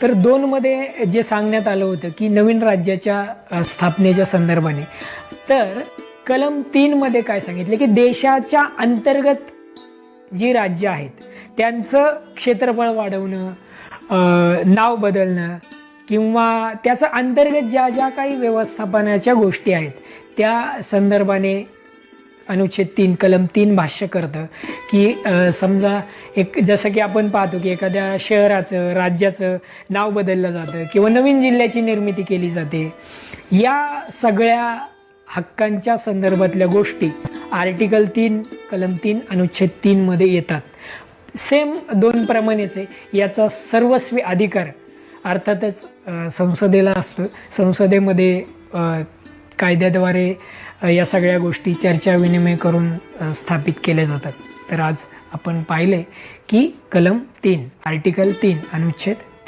तर 2 मध्ये जे सांगण्यात आलं होतं की नवीन राज्याच्या स्थापनेच्या संदर्भाने, तर कलम 3 मध्ये काय सांगितले की देशाच्या अंतर्गत जी राज्य आहेत त्यांचं क्षेत्रफळ वाढवणं, नाव बदलणं किंवा त्याचं अंतर्गत ज्या ज्या काही व्यवस्थापनाच्या गोष्टी आहेत त्या संदर्भाने अनुच्छेद 3 कलम 3 भाष्य करतं की समजा एक जसं की आपण पाहतो की एखाद्या शहराचं राज्याचं नाव बदललं जातं किंवा नवीन जिल्ह्याची निर्मिती केली जाते, या सगळ्या हक्कांच्या संदर्भातल्या गोष्टी आर्टिकल 3 कलम 3 अनुच्छेद 3 मध्ये येतात. सेम 2 प्रमाणेच आहे. याचा सर्वस्वी अधिकार अर्थातच संसदेला असतो. संसदेमध्ये कायद्याद्वारे या सगळ्या गोष्टी चर्चा विनिमय करून स्थापित केल्या जातात. तर आज आपण पाहिले की कलम 3 आर्टिकल 3 अनुच्छेद